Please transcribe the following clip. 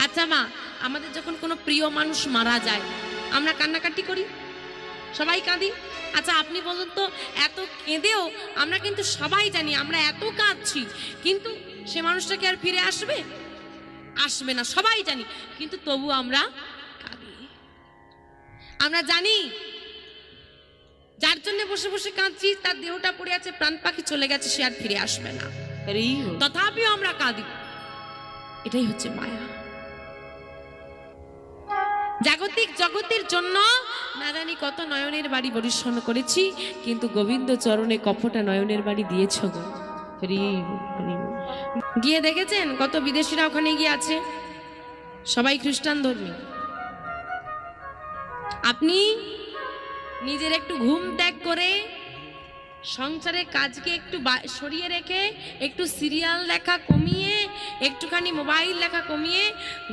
আচ্ছা মা, আমাদের যখন কোনো প্রিয় মানুষ মারা যায় আমরা কান্নাকাটি করি, সবাই কাঁদি। আচ্ছা আপনি বলুন তো, এত কেঁদেও আমরা কিন্তু সবাই জানি আমরা এত কাঁদছি, কিন্তু সে মানুষটা কি আর ফিরে আসবে? আসবে না, সবাই জানি, কিন্তু তবু আমরা কাঁদি। আমরা জানি যার জন্য বসে বসে কাঁদছি তার দেহটা পড়ে আছে, প্রাণ পাখি চলে গেছে, সে আর ফিরে আসবে না, তথাপিও আমরা কাঁদি। এটাই হচ্ছে মায়া। জাগতিক জগতের জন্য না জানি কত নয়নের বাড়ি পরিশ্রম করেছি, কিন্তু গোবিন্দ চরণে কপটা নয়নের বাড়ি দিয়েছ গো। গিয়ে দেখেছেন কত বিদেশিরা ওখানে গিয়ে আছে, সবাই খ্রিস্টান ধর্মী। আপনি নিজের একটু ঘুম ত্যাগ করে সংসারের কাজকে একটু সরিয়ে রেখে, একটু সিরিয়াল দেখা কমিয়ে, একটুখানি মোবাইল দেখা কমিয়ে